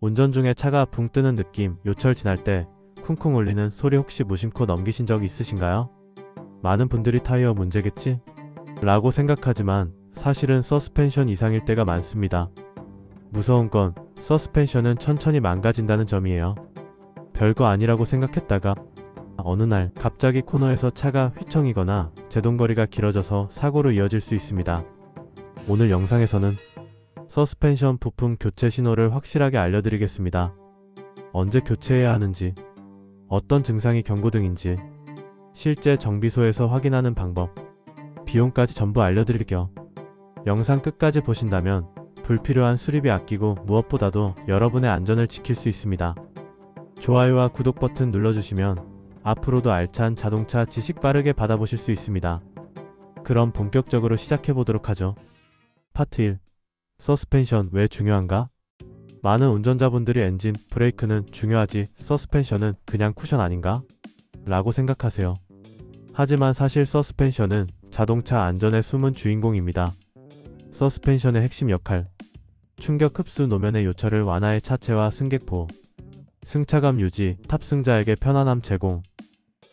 운전 중에 차가 붕 뜨는 느낌, 요철 지날 때 쿵쿵 울리는 소리 혹시 무심코 넘기신 적 있으신가요? 많은 분들이 타이어 문제겠지? 라고 생각하지만 사실은 서스펜션 이상일 때가 많습니다. 무서운 건 서스펜션은 천천히 망가진다는 점이에요. 별거 아니라고 생각했다가 어느 날 갑자기 코너에서 차가 휘청이거나 제동거리가 길어져서 사고로 이어질 수 있습니다. 오늘 영상에서는 서스펜션 부품 교체 신호를 확실하게 알려드리겠습니다. 언제 교체해야 하는지, 어떤 증상이 경고등인지, 실제 정비소에서 확인하는 방법, 비용까지 전부 알려드릴게요. 영상 끝까지 보신다면 불필요한 수리비 아끼고 무엇보다도 여러분의 안전을 지킬 수 있습니다. 좋아요와 구독 버튼 눌러주시면 앞으로도 알찬 자동차 지식 빠르게 받아보실 수 있습니다. 그럼 본격적으로 시작해보도록 하죠. 파트 1. 서스펜션 왜 중요한가? 많은 운전자분들이 엔진, 브레이크는 중요하지 서스펜션은 그냥 쿠션 아닌가? 라고 생각하세요. 하지만 사실 서스펜션은 자동차 안전의 숨은 주인공입니다. 서스펜션의 핵심 역할, 충격 흡수 노면의 요철을 완화해 차체와 승객 보호, 승차감 유지, 탑승자에게 편안함 제공,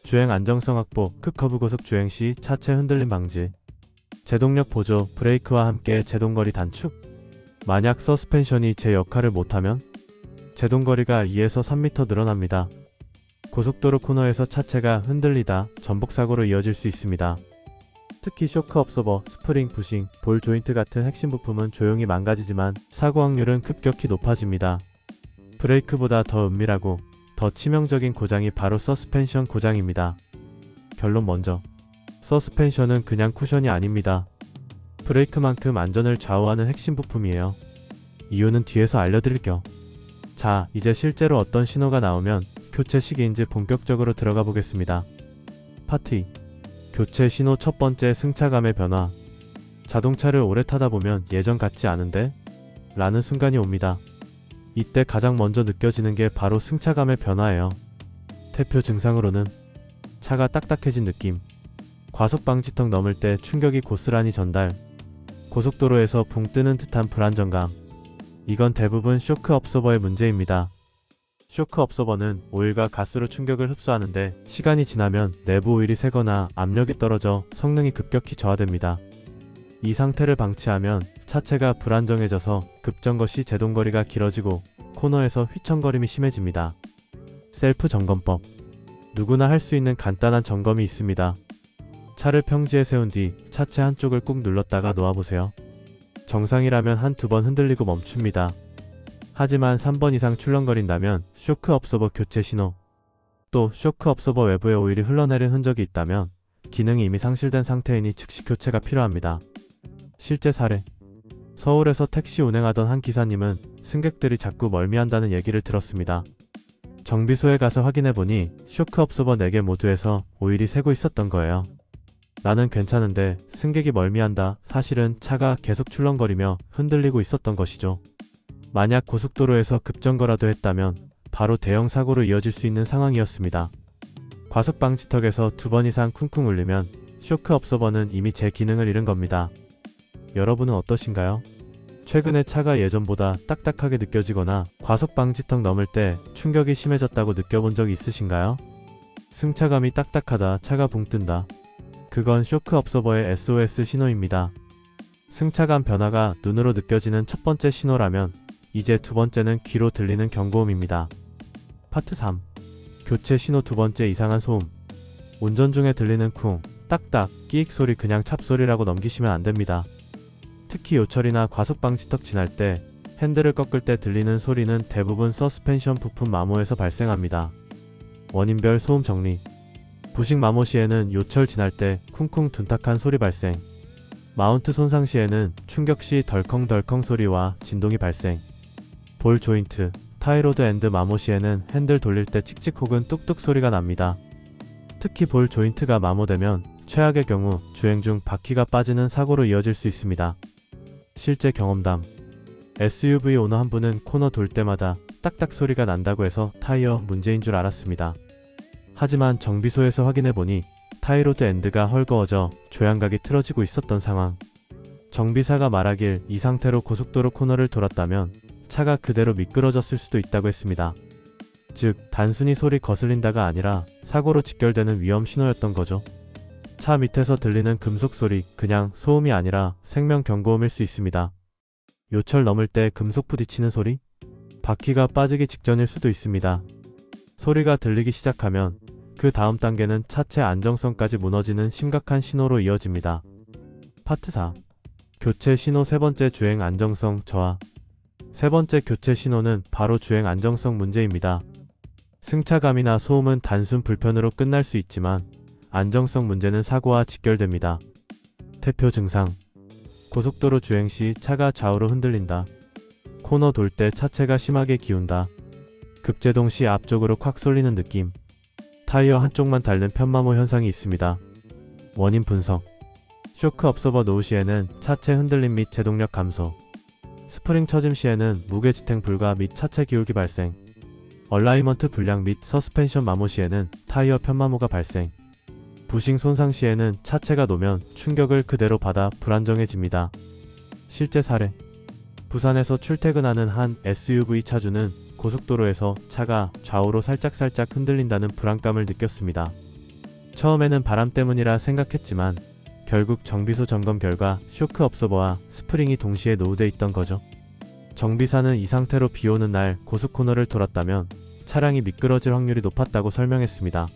주행 안정성 확보, 극커브 고속 주행 시 차체 흔들림 방지, 제동력 보조, 브레이크와 함께 제동거리 단축. 만약 서스펜션이 제 역할을 못하면 제동거리가 2에서 3m 늘어납니다. 고속도로 코너에서 차체가 흔들리다 전복사고로 이어질 수 있습니다. 특히 쇼크 업소버, 스프링, 부싱, 볼 조인트 같은 핵심 부품은 조용히 망가지지만 사고 확률은 급격히 높아집니다. 브레이크보다 더 은밀하고 더 치명적인 고장이 바로 서스펜션 고장입니다. 결론 먼저, 서스펜션은 그냥 쿠션이 아닙니다. 브레이크만큼 안전을 좌우하는 핵심 부품이에요. 이유는 뒤에서 알려드릴게요. 자, 이제 실제로 어떤 신호가 나오면 교체 시기인지 본격적으로 들어가 보겠습니다. 파트 2. 교체 신호 첫 번째, 승차감의 변화. 자동차를 오래 타다 보면 예전 같지 않은데? 라는 순간이 옵니다. 이때 가장 먼저 느껴지는 게 바로 승차감의 변화예요. 대표 증상으로는 차가 딱딱해진 느낌, 과속 방지턱 넘을 때 충격이 고스란히 전달, 고속도로에서 붕 뜨는 듯한 불안정감. 이건 대부분 쇼크 업소버의 문제입니다. 쇼크 업소버는 오일과 가스로 충격을 흡수하는데 시간이 지나면 내부 오일이 새거나 압력이 떨어져 성능이 급격히 저하됩니다. 이 상태를 방치하면 차체가 불안정해져서 급정거 시 제동거리가 길어지고 코너에서 휘청거림이 심해집니다. 셀프 점검법. 누구나 할 수 있는 간단한 점검이 있습니다. 차를 평지에 세운 뒤 차체 한쪽을 꾹 눌렀다가 놓아보세요. 정상이라면 한두 번 흔들리고 멈춥니다. 하지만 3번 이상 출렁거린다면 쇼크 업소버 교체 신호. 또 쇼크 업소버 외부에 오일이 흘러내린 흔적이 있다면 기능이 이미 상실된 상태이니 즉시 교체가 필요합니다. 실제 사례. 서울에서 택시 운행하던 한 기사님은 승객들이 자꾸 멀미한다는 얘기를 들었습니다. 정비소에 가서 확인해보니 쇼크 업소버 4개 모두에서 오일이 새고 있었던 거예요. 나는 괜찮은데 승객이 멀미한다. 사실은 차가 계속 출렁거리며 흔들리고 있었던 것이죠. 만약 고속도로에서 급정거라도 했다면 바로 대형 사고로 이어질 수 있는 상황이었습니다. 과속 방지턱에서 2번 이상 쿵쿵 울리면 쇼크 업소버는 이미 제 기능을 잃은 겁니다. 여러분은 어떠신가요? 최근에 차가 예전보다 딱딱하게 느껴지거나 과속 방지턱 넘을 때 충격이 심해졌다고 느껴본 적 있으신가요? 승차감이 딱딱하다, 차가 붕 뜬다. 그건 쇼크 업소버의 SOS 신호입니다. 승차감 변화가 눈으로 느껴지는 첫 번째 신호라면 이제 두 번째는 귀로 들리는 경고음입니다. 파트 3. 교체 신호 두 번째, 이상한 소음. 운전 중에 들리는 쿵, 딱딱, 끼익 소리 그냥 찹소리라고 넘기시면 안됩니다. 특히 요철이나 과속 방지턱 지날 때 핸들을 꺾을 때 들리는 소리는 대부분 서스펜션 부품 마모에서 발생합니다. 원인별 소음 정리. 부식 마모 시에는 요철 지날 때 쿵쿵 둔탁한 소리 발생, 마운트 손상 시에는 충격 시 덜컹덜컹 소리와 진동이 발생, 볼 조인트, 타이로드 엔드 마모 시에는 핸들 돌릴 때 칙칙 혹은 뚝뚝 소리가 납니다. 특히 볼 조인트가 마모되면 최악의 경우 주행 중 바퀴가 빠지는 사고로 이어질 수 있습니다. 실제 경험담. SUV 오너 한 분은 코너 돌 때마다 딱딱 소리가 난다고 해서 타이어 문제인 줄 알았습니다. 하지만 정비소에서 확인해보니 타이로드 엔드가 헐거워져 조향각이 틀어지고 있었던 상황. 정비사가 말하길 이 상태로 고속도로 코너를 돌았다면 차가 그대로 미끄러졌을 수도 있다고 했습니다. 즉, 단순히 소리 거슬린다가 아니라 사고로 직결되는 위험 신호였던 거죠. 차 밑에서 들리는 금속 소리, 그냥 소음이 아니라 생명 경고음일 수 있습니다. 요철 넘을 때 금속 부딪히는 소리? 바퀴가 빠지기 직전일 수도 있습니다. 소리가 들리기 시작하면 그 다음 단계는 차체 안정성까지 무너지는 심각한 신호로 이어집니다. 파트 4. 교체 신호. 세 번째, 주행 안정성 저하. 세 번째 교체 신호는 바로 주행 안정성 문제입니다. 승차감이나 소음은 단순 불편으로 끝날 수 있지만 안정성 문제는 사고와 직결됩니다. 대표 증상: 고속도로 주행 시 차가 좌우로 흔들린다. 코너 돌 때 차체가 심하게 기운다. 급제동 시 앞쪽으로 콱 쏠리는 느낌. 타이어 한쪽만 닳는 편마모 현상이 있습니다. 원인 분석: 쇼크 업서버 노후 시에는 차체 흔들림 및 제동력 감소, 스프링 처짐 시에는 무게 지탱 불가 및 차체 기울기 발생, 얼라이먼트 불량 및 서스펜션 마모 시에는 타이어 편마모가 발생, 부싱 손상 시에는 차체가 노면 충격을 그대로 받아 불안정해집니다. 실제 사례: 부산에서 출퇴근하는 한 SUV 차주는 고속도로에서 차가 좌우로 살짝살짝 흔들린다는 불안감을 느꼈습니다. 처음에는 바람 때문이라 생각했지만 결국 정비소 점검 결과 쇼크 업서버와 스프링이 동시에 노후돼 있던 거죠. 정비사는 이 상태로 비 오는 날 고속 코너를 돌았다면 차량이 미끄러질 확률이 높았다고 설명했습니다.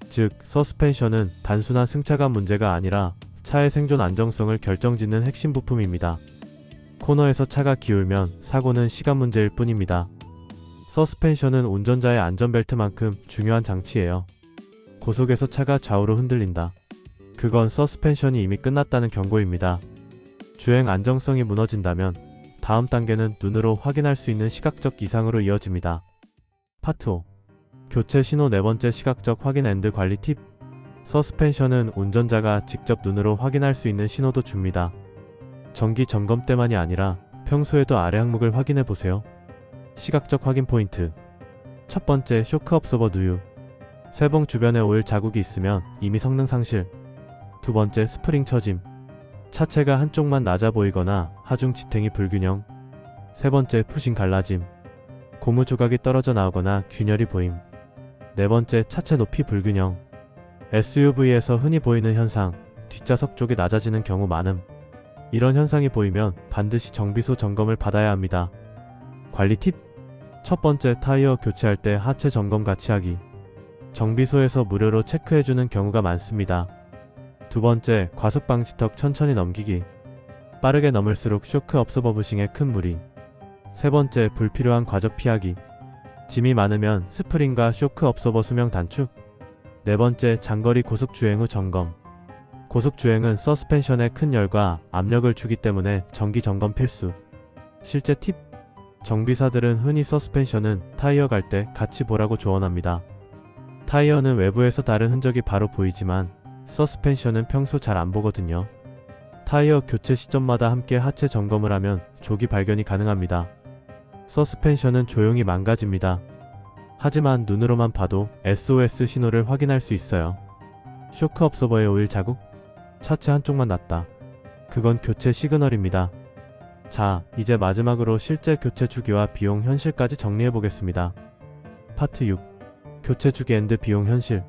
즉, 서스펜션은 단순한 승차감 문제가 아니라 차의 생존 안정성을 결정짓는 핵심 부품입니다. 코너에서 차가 기울면 사고는 시간 문제일 뿐입니다. 서스펜션은 운전자의 안전벨트만큼 중요한 장치예요. 고속에서 차가 좌우로 흔들린다. 그건 서스펜션이 이미 끝났다는 경고입니다. 주행 안정성이 무너진다면 다음 단계는 눈으로 확인할 수 있는 시각적 이상으로 이어집니다. 파트 5. 교체 신호. 네 번째, 시각적 확인 앤드 관리 팁. 서스펜션은 운전자가 직접 눈으로 확인할 수 있는 신호도 줍니다. 정기 점검 때만이 아니라 평소에도 아래 항목을 확인해 보세요. 시각적 확인 포인트. 첫 번째, 쇼크 업서버 누유. 쇠봉 주변에 오일 자국이 있으면 이미 성능 상실. 두 번째, 스프링 처짐. 차체가 한쪽만 낮아 보이거나 하중 지탱이 불균형. 세 번째, 푸싱 갈라짐. 고무 조각이 떨어져 나오거나 균열이 보임. 네 번째, 차체 높이 불균형. SUV에서 흔히 보이는 현상, 뒷좌석 쪽이 낮아지는 경우 많음. 이런 현상이 보이면 반드시 정비소 점검을 받아야 합니다. 관리 팁. 첫 번째, 타이어 교체할 때 하체 점검 같이 하기. 정비소에서 무료로 체크해주는 경우가 많습니다. 두 번째, 과속 방지턱 천천히 넘기기. 빠르게 넘을수록 쇼크 업서버 부싱에 큰 무리. 세 번째, 불필요한 과적 피하기. 짐이 많으면 스프링과 쇼크 업서버 수명 단축. 네 번째, 장거리 고속 주행 후 점검. 고속 주행은 서스펜션에 큰 열과 압력을 주기 때문에 정기 점검 필수. 실제 팁. 정비사들은 흔히 서스펜션은 타이어 갈 때 같이 보라고 조언합니다. 타이어는 외부에서 다른 흔적이 바로 보이지만 서스펜션은 평소 잘 안 보거든요. 타이어 교체 시점마다 함께 하체 점검을 하면 조기 발견이 가능합니다. 서스펜션은 조용히 망가집니다. 하지만 눈으로만 봐도 SOS 신호를 확인할 수 있어요. 쇼크 업서버의 오일 자국? 차체 한쪽만 낮다. 그건 교체 시그널입니다. 자, 이제 마지막으로 실제 교체 주기와 비용 현실까지 정리해보겠습니다. 파트 6. 교체 주기 앤드 비용 현실.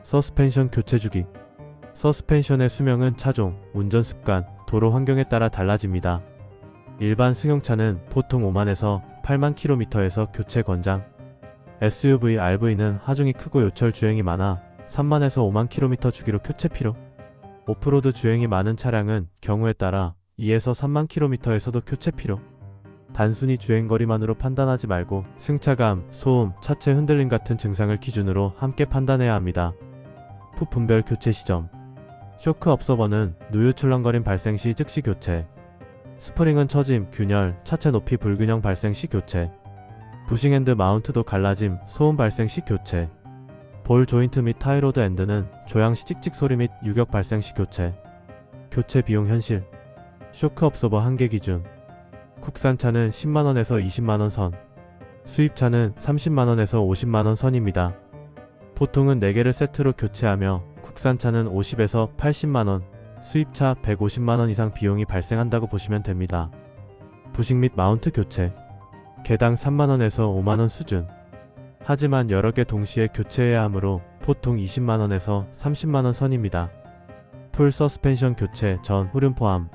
서스펜션 교체 주기. 서스펜션의 수명은 차종, 운전 습관, 도로 환경에 따라 달라집니다. 일반 승용차는 보통 5만에서 8만 km에서 교체 권장. SUV, RV는 하중이 크고 요철 주행이 많아 3만에서 5만 km 주기로 교체 필요. 오프로드 주행이 많은 차량은 경우에 따라 2에서 3만 km에서도 교체 필요. 단순히 주행거리만으로 판단하지 말고 승차감, 소음, 차체 흔들림 같은 증상을 기준으로 함께 판단해야 합니다. 부품별 교체 시점. 쇼크 업서버는 누유 출렁거림 발생 시 즉시 교체. 스프링은 처짐, 균열, 차체 높이 불균형 발생 시 교체. 부싱 앤드 마운트도 갈라짐, 소음 발생 시 교체. 볼 조인트 및 타이로드 앤드는 조향 시 찍찍 소리 및 유격 발생 시 교체. 교체 비용 현실. 쇼크 업서버 한계 기준. 국산차는 10만원에서 20만원 선, 수입차는 30만원에서 50만원 선입니다. 보통은 4개를 세트로 교체하며 국산차는 50에서 80만원, 수입차 150만원 이상 비용이 발생한다고 보시면 됩니다. 부식 및 마운트 교체. 개당 3만원에서 5만원 수준. 하지만 여러 개 동시에 교체해야 하므로 보통 20만원에서 30만원 선입니다. 풀 서스펜션 교체 전 후륜 포함.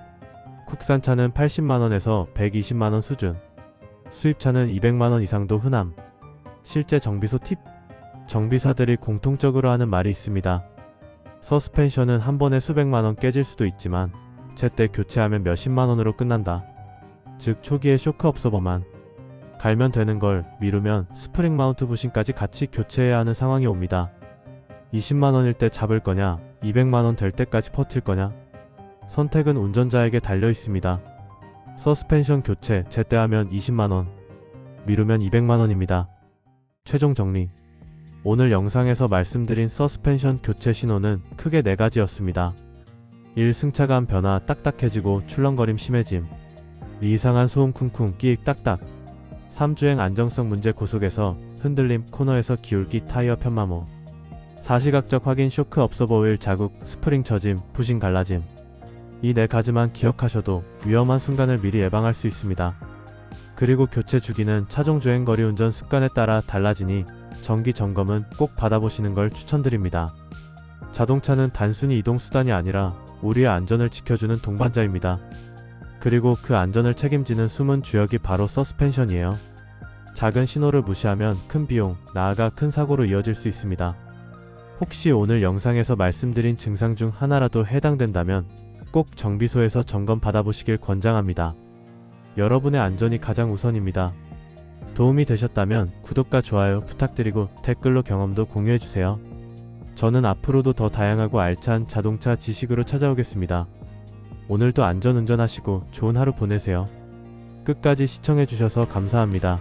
국산차는 80만원에서 120만원 수준. 수입차는 200만원 이상도 흔함. 실제 정비소 팁. 정비사들이 공통적으로 하는 말이 있습니다. 서스펜션은 한 번에 수백만원 깨질 수도 있지만 제때 교체하면 몇십만원으로 끝난다. 즉 초기에 쇼크 업서버만 갈면 되는 걸 미루면 스프링 마운트 부신까지 같이 교체해야 하는 상황이 옵니다. 20만원일 때 잡을 거냐, 200만원 될 때까지 버틸 거냐. 선택은 운전자에게 달려 있습니다. 서스펜션 교체 제때 하면 20만원, 미루면 200만원입니다. 최종 정리. 오늘 영상에서 말씀드린 서스펜션 교체 신호는 크게 4가지였습니다. 1. 승차감 변화 딱딱해지고 출렁거림 심해짐. 2. 이상한 소음 쿵쿵 끼익 딱딱. 3. 주행 안정성 문제 고속에서 흔들림 코너에서 기울기 타이어 편마모. 4. 시각적 확인 쇼크 업서버 오일 자국 스프링 처짐 부신 갈라짐. 이 4가지만 기억하셔도 위험한 순간을 미리 예방할 수 있습니다. 그리고 교체 주기는 차종 주행거리 운전 습관에 따라 달라지니 정기 점검은 꼭 받아보시는 걸 추천드립니다. 자동차는 단순히 이동수단이 아니라 우리의 안전을 지켜주는 동반자입니다. 그리고 그 안전을 책임지는 숨은 주역이 바로 서스펜션이에요. 작은 신호를 무시하면 큰 비용, 나아가 큰 사고로 이어질 수 있습니다. 혹시 오늘 영상에서 말씀드린 증상 중 하나라도 해당된다면 꼭 정비소에서 점검 받아보시길 권장합니다. 여러분의 안전이 가장 우선입니다. 도움이 되셨다면 구독과 좋아요 부탁드리고 댓글로 경험도 공유해주세요. 저는 앞으로도 더 다양하고 알찬 자동차 지식으로 찾아오겠습니다. 오늘도 안전운전하시고 좋은 하루 보내세요. 끝까지 시청해주셔서 감사합니다.